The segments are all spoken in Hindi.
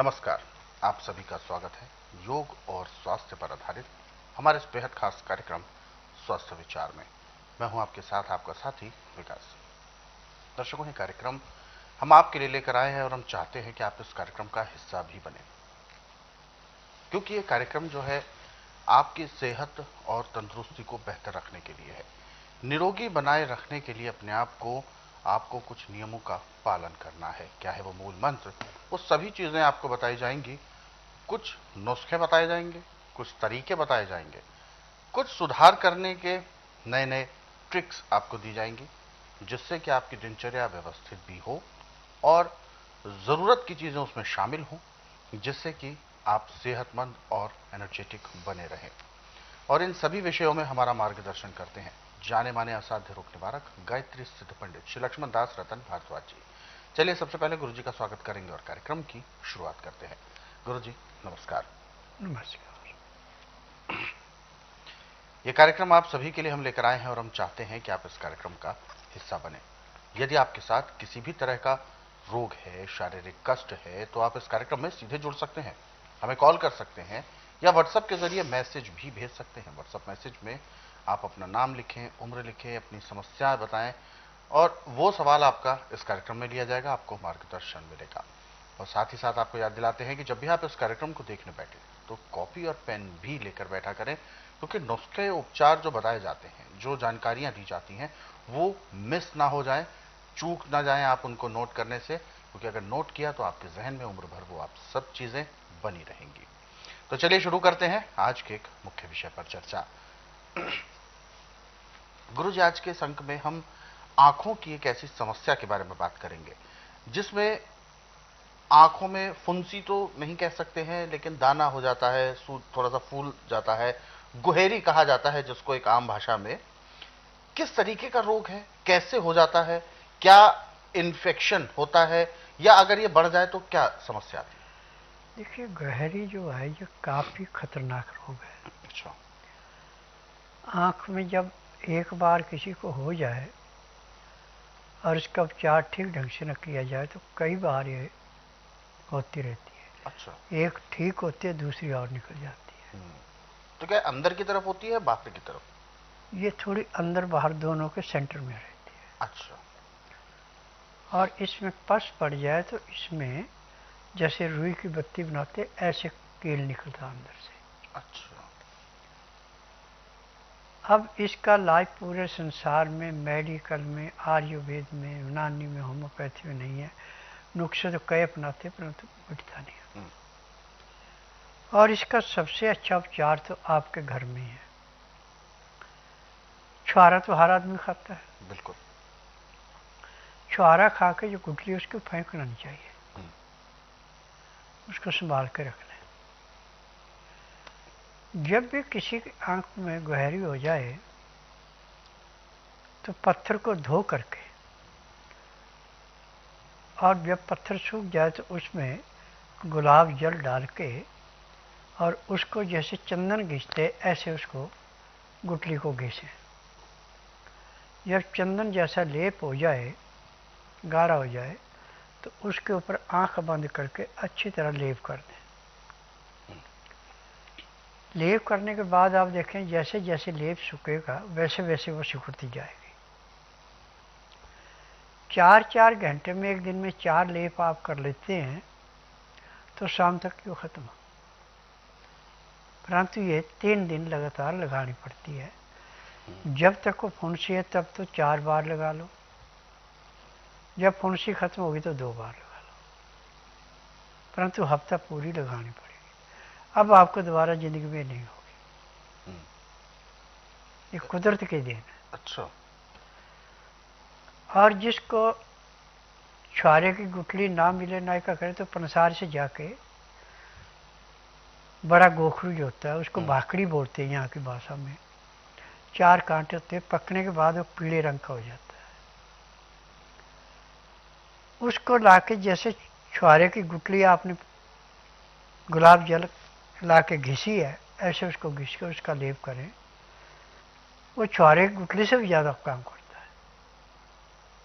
नमस्कार। आप सभी का स्वागत है योग और स्वास्थ्य पर आधारित हमारे इस बेहद खास कार्यक्रम स्वास्थ्य विचार में। मैं हूं आपके साथ आपका साथी विकास। दर्शकों, ये कार्यक्रम हम आपके लिए लेकर आए हैं और हम चाहते हैं कि आप इस कार्यक्रम का हिस्सा भी बने, क्योंकि ये कार्यक्रम जो है आपकी सेहत और तंदुरुस्ती को बेहतर रखने के लिए है। निरोगी बनाए रखने के लिए अपने आप को आपको कुछ नियमों का पालन करना है। क्या है वो मूल मंत्र? वो सभी चीजें आपको बताई जाएंगी। कुछ नुस्खे बताए जाएंगे, कुछ तरीके बताए जाएंगे, कुछ सुधार करने के नए नए ट्रिक्स आपको दी जाएंगी, जिससे कि आपकी दिनचर्या व्यवस्थित भी हो और जरूरत की चीजें उसमें शामिल हों, जिससे कि आप सेहतमंद और एनर्जेटिक बने रहें। और इन सभी विषयों में हमारा मार्गदर्शन करते हैं जाने माने असाध्य रोग निवारक गायत्री सिद्ध पंडित श्री लक्ष्मण दास रतन भारद्वाज जी। चलिए सबसे पहले गुरु जी का स्वागत करेंगे और कार्यक्रम की शुरुआत करते हैं। गुरु जी नमस्कार। नमस्कार। ये कार्यक्रम आप सभी के लिए हम लेकर आए हैं और हम चाहते हैं कि आप इस कार्यक्रम का हिस्सा बने। यदि आपके साथ किसी भी तरह का रोग है, शारीरिक कष्ट है, तो आप इस कार्यक्रम में सीधे जुड़ सकते हैं, हमें कॉल कर सकते हैं या व्हाट्सएप के जरिए मैसेज भी भेज सकते हैं। व्हाट्सएप मैसेज में आप अपना नाम लिखें, उम्र लिखें, अपनी समस्या बताएं और वो सवाल आपका इस कार्यक्रम में लिया जाएगा, आपको मार्गदर्शन मिलेगा। और साथ ही साथ आपको याद दिलाते हैं कि जब भी आप इस कार्यक्रम को देखने बैठे तो कॉपी और पेन भी लेकर बैठा करें, क्योंकि नुस्खे उपचार जो बताए जाते हैं, जो जानकारियां दी जाती हैं, वो मिस ना हो जाए, चूक ना जाए आप उनको नोट करने से, क्योंकि अगर नोट किया तो आपके जहन में उम्र भर वो आप सब चीजें बनी रहेंगी। तो चलिए शुरू करते हैं आज के एक मुख्य विषय पर चर्चा। गुरु जी, आज के इस अंक में हम आंखों की एक ऐसी समस्या के बारे में बात करेंगे जिसमें आंखों में फुंसी तो नहीं कह सकते हैं, लेकिन दाना हो जाता है, थोड़ा सा फूल जाता है, गुहेरी कहा जाता है जिसको एक आम भाषा में। किस तरीके का रोग है, कैसे हो जाता है, क्या इन्फेक्शन होता है, या अगर ये बढ़ जाए तो क्या समस्या आती है? देखिए, गहरी जो है ये काफ़ी खतरनाक रोग है। अच्छा। आँख में जब एक बार किसी को हो जाए और इसका उपचार ठीक ढंग से न किया जाए तो कई बार ये होती रहती अच्छा। है। एक ठीक होती है, दूसरी और निकल जाती तो क्या अंदर की तरफ होती है, बाहर की तरफ? है। ये थोड़ी अंदर बाहर दोनों के सेंटर में रहती अच्छा। है। और इसमें पस पड़ जाए तो इसमें जैसे रुई की बत्ती बनाते ऐसे कील निकलता अंदर से। अच्छा। अब इसका इलाज पूरे संसार में मेडिकल में, आयुर्वेद में, यूनानी में, होम्योपैथी में नहीं है। नुस्खे तो कई अपनाते परंतु मिटता नहीं है। और इसका सबसे अच्छा उपचार तो आपके घर में ही है। छुहारा तो हर आदमी खाता है। बिल्कुल। छुहारा खा के जो गुठली उसको फेंकना नहीं चाहिए, उसको संभाल के रखना है। जब भी किसी की आंख में गहरी हो जाए तो पत्थर को धो करके, और जब पत्थर सूख जाए तो उसमें गुलाब जल डाल के और उसको जैसे चंदन घिसते ऐसे उसको गुठली को घिसें। जब चंदन जैसा लेप हो जाए, गाढ़ा हो जाए, तो उसके ऊपर आंख बंद करके अच्छी तरह लेप कर दें। लेप करने के बाद आप देखें जैसे जैसे लेप सूखेगा वैसे वैसे वो सिकुड़ती जाएगी। 4-4 घंटे में, एक दिन में 4 लेप आप कर लेते हैं तो शाम तक वो खत्म। परंतु ये 3 दिन लगातार लगानी पड़ती है। जब तक वो फुंसी है तब तो 4 बार लगा लो, जब फुंसी खत्म होगी तो 2 बार लगा लो, परंतु हफ्ता पूरी लगानी पड़ेगी। अब आपको दोबारा जिंदगी में नहीं होगी। ये कुदरत की देन है। अच्छा। और जिसको छुहारे की गुठली ना मिले, ना का करे, तो पंसार से जाके बड़ा गोखरू जो होता है उसको भाखड़ी बोलते हैं यहाँ की भाषा में। 4 कांटे होते हैं, पकने के बाद वो पीले रंग का हो जाता है। उसको लाके जैसे छुहारे की गुठली आपने गुलाब जल ला के घिसी है, ऐसे उसको घिस के उसका लेप करें। वो छुहारे की गुठली से भी ज़्यादा काम करता है।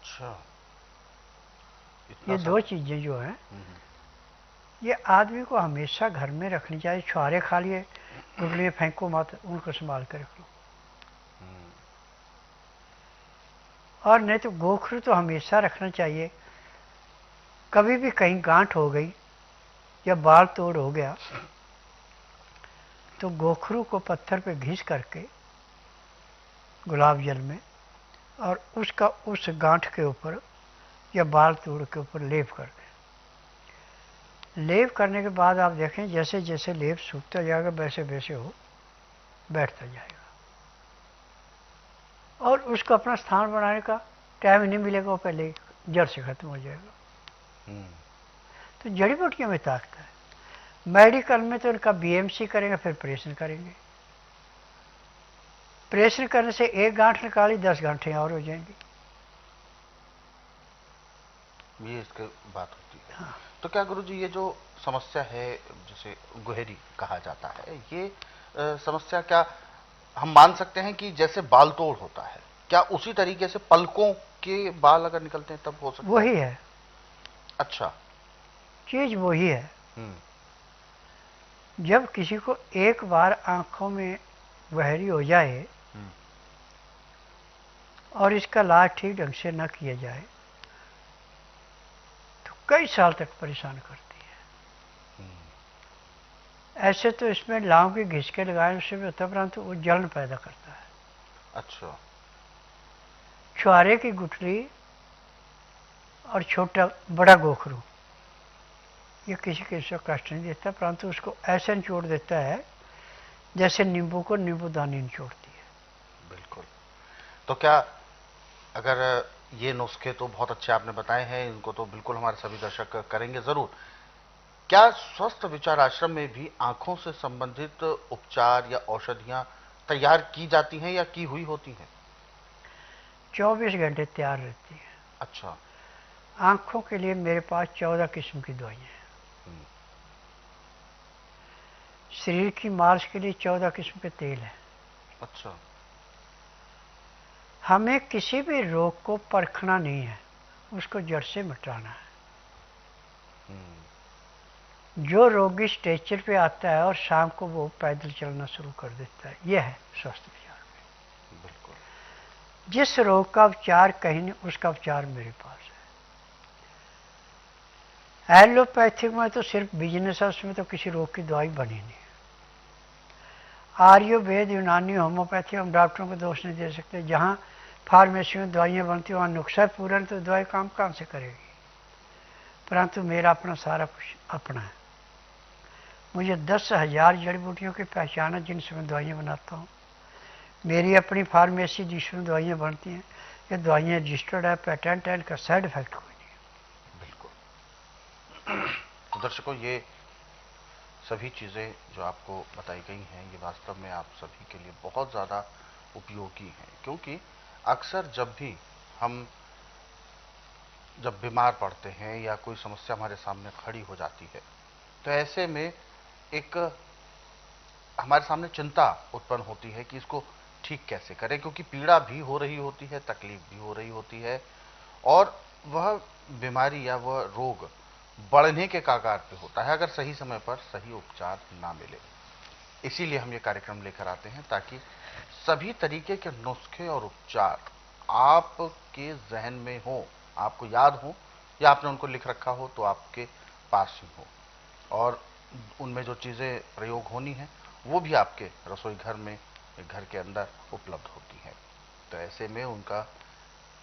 अच्छा। इतना ये सब। 2 चीज़ें जो हैं ये आदमी को हमेशा घर में रखनी चाहिए। छुआरे खा लिए, गुटलियाँ फेंको मत, उनको संभाल कर रख लो। और नहीं तो गोखरू तो हमेशा रखना चाहिए। कभी भी कहीं गांठ हो गई या बाल तोड़ हो गया तो गोखरू को पत्थर पे घिस करके गुलाब जल में, और उसका उस गांठ के ऊपर या बाल तोड़ के ऊपर लेप कर दें। लेप करने के बाद आप देखें जैसे जैसे लेप सूखता जाएगा वैसे वैसे वो बैठता जाएगा, और उसको अपना स्थान बनाने का टाइम नहीं मिलेगा, वो पहले जड़ से खत्म हो जाएगा। तो जड़ी बूटियों में ताकत है। मेडिकल में तो उनका बीएमसी करेंगे, फिर ऑपरेशन करेंगे। ऑपरेशन करने से एक गांठ निकाली 10 गांठें और हो जाएंगी। ये इसके बात होती है। हाँ। तो क्या गुरुजी ये जो समस्या है जिसे गुहेरी कहा जाता है, ये समस्या क्या हम मान सकते हैं कि जैसे बाल तोड़ होता है, क्या उसी तरीके से पलकों के बाल अगर निकलते हैं तब हो सकता है? वही है। अच्छा, चीज वही है। जब किसी को एक बार आंखों में बहरी हो जाए और इसका इलाज ठीक ढंग से न किया जाए तो कई साल तक परेशान करती है। ऐसे तो इसमें लाव की घिस के लगाने से भी होता, परंतु वो जलन पैदा करता है। अच्छा। छुआरे की गुठली और छोटा बड़ा गोखरू ये किसी किसी को कष्ट नहीं देता, परंतु उसको ऐसे निचोड़ देता है जैसे नींबू को नींबू दानी निचोड़ती है। बिल्कुल। तो क्या अगर ये नुस्खे तो बहुत अच्छे आपने बताए हैं, इनको तो बिल्कुल हमारे सभी दर्शक करेंगे जरूर। क्या स्वस्थ विचार आश्रम में भी आंखों से संबंधित उपचार या औषधियां तैयार की जाती हैं या की हुई होती हैं? 24 घंटे तैयार रहती है। अच्छा। आंखों के लिए मेरे पास 14 किस्म की दवाइयां हैं। शरीर की मालिश के लिए 14 किस्म के तेल हैं। अच्छा। हमें किसी भी रोग को परखना नहीं है, उसको जड़ से मिटाना है। जो रोगी स्ट्रेचर पे आता है और शाम को वो पैदल चलना शुरू कर देता है, यह है स्वस्थ विचार में। बिल्कुल। जिस रोग का उपचार कहीं नहीं, उसका उपचार मेरे पास है। एलोपैथिक में तो सिर्फ बिजनेस है, उसमें तो किसी रोग की दवाई बनी नहीं। आयुर्वेद, यूनानी, होम्योपैथी हम डॉक्टरों को दोष नहीं दे सकते। जहाँ फार्मेसी में दवाइयाँ बनती हैं वहाँ नुस्खा पूरा, तो दवाई काम कहाँ से करेगी। परंतु मेरा अपना सारा कुछ अपना है। मुझे 10,000 जड़ी बूटियों की पहचान है जिनसे मैं दवाइयाँ बनाता हूँ। मेरी अपनी फार्मेसी जिसमें दवाइयाँ बनती हैं, ये दवाइयाँ रजिस्टर्ड है, पेटेंट है, इनका साइड इफेक्ट कोई नहीं है। बिल्कुल। तो दर्शकों, ये सभी चीज़ें जो आपको बताई गई हैं ये वास्तव में आप सभी के लिए बहुत ज़्यादा उपयोगी हैं, क्योंकि अक्सर जब बीमार पड़ते हैं या कोई समस्या हमारे सामने खड़ी हो जाती है तो ऐसे में एक हमारे सामने चिंता उत्पन्न होती है कि इसको ठीक कैसे करें, क्योंकि पीड़ा भी हो रही होती है, तकलीफ भी हो रही होती है, और वह बीमारी या वह रोग बढ़ने के कगार पे होता है अगर सही समय पर सही उपचार ना मिले। इसीलिए हम ये कार्यक्रम लेकर आते हैं ताकि सभी तरीके के नुस्खे और उपचार आपके जहन में हो, आपको याद हो, या आपने उनको लिख रखा हो तो आपके पास ही हो, और उनमें जो चीज़ें प्रयोग होनी है वो भी आपके रसोई घर में, घर के अंदर उपलब्ध होती हैं। तो ऐसे में उनका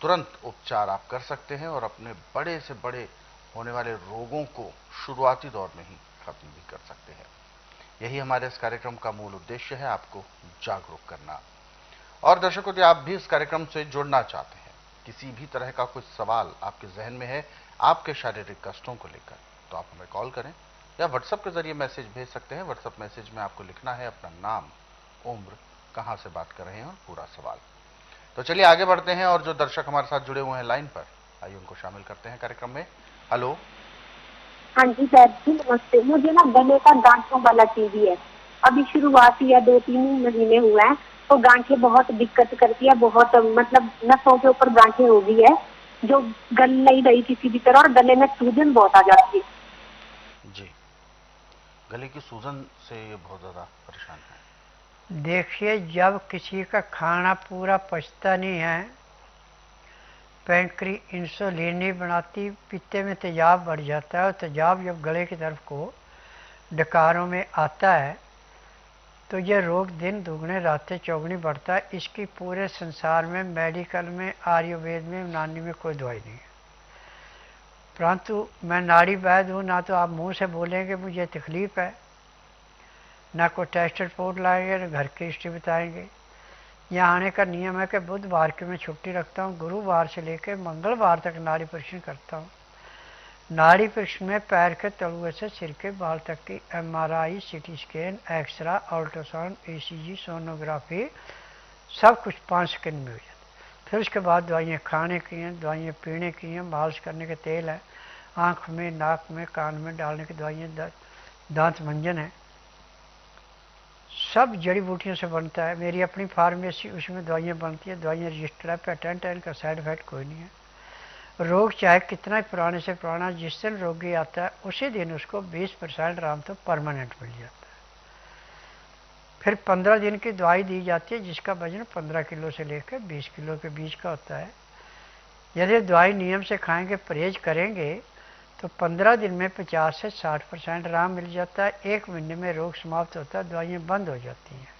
तुरंत उपचार आप कर सकते हैं और अपने बड़े से बड़े होने वाले रोगों को शुरुआती दौर में ही खत्म भी कर सकते हैं। यही हमारे इस कार्यक्रम का मूल उद्देश्य है, आपको जागरूक करना। और दर्शकों, यदि आप भी इस कार्यक्रम से जुड़ना चाहते हैं, किसी भी तरह का कुछ सवाल आपके जहन में है आपके शारीरिक कष्टों को लेकर, तो आप हमें कॉल करें या व्हाट्सएप के जरिए मैसेज भेज सकते हैं। व्हाट्सएप मैसेज में आपको लिखना है अपना नाम, उम्र, कहां से बात कर रहे हैं और पूरा सवाल। तो चलिए आगे बढ़ते हैं और जो दर्शक हमारे साथ जुड़े हुए हैं लाइन पर, आइए उनको शामिल करते हैं कार्यक्रम में। हेलो। हाँ जी सर जी, नमस्ते। मुझे ना गले का गांठों वाला टीबी है। अभी शुरुआत या 2-3 महीने हुए हैं, तो गांठें बहुत दिक्कत करती है, बहुत मतलब नसों के ऊपर गांठें हो गई है जो गल नहीं रही किसी भी तरह, और गले में सूजन बहुत आ जाती है। जी। गले की सूजन से ये बहुत ज़्यादा परेशान है। देखिए, जब किसी का खाना पूरा पचता नहीं है, पैंक्री इंसुलिन नहीं बनाती, पित्ते में तेजाब बढ़ जाता है, और तेजाब जब गले की तरफ को डकारों में आता है तो यह रोग दिन दुगने रातें चौगुनी बढ़ता है। इसकी पूरे संसार में, मेडिकल में, आयुर्वेद में, यूनानी में कोई दवाई नहीं है। परंतु मैं नाड़ी वैद्य हूँ, ना तो आप मुंह से बोलेंगे मुझे तकलीफ़ है, ना कोई टेस्ट रिपोर्ट लाएंगे, ना घर की हिस्ट्री बताएंगे। यहाँ आने का नियम है कि बुधवार की मैं छुट्टी रखता हूँ, गुरुवार से लेकर मंगलवार तक नाड़ी परीक्षण करता हूँ। नाड़ी परीक्षण में पैर के तलुए से सिर के बाल तक की MRI, CT scan, x-ray, ultrasound, ECG, sonography, सब कुछ 5 सेकंड में हो जाता है। फिर उसके बाद दवाइयाँ खाने की हैं, दवाइयाँ पीने की हैं, मालिश करने के तेल है, आँख में, नाक में, कान में डालने की दवाइयाँ, दांत मंजन है, सब जड़ी बूटियों से बनता है। मेरी अपनी फार्मेसी, उसमें दवाइयाँ बनती है, दवाइयाँ रजिस्टर्ड है, पेटेंट है, इनका साइड इफेक्ट कोई नहीं है। रोग चाहे कितना ही पुराने से पुराना, जिस दिन रोगी आता है उसी दिन उसको 20% आराम तो परमानेंट मिल जाता है। फिर 15 दिन की दवाई दी जाती है, जिसका वजन 15 किलो से लेकर 20 किलो के बीच का होता है। यदि दवाई नियम से खाएंगे, परहेज करेंगे, तो 15 दिन में 50 से 60% आराम मिल जाता है। 1 महीने में रोग समाप्त होता है, दवाइयाँ बंद हो जाती हैं।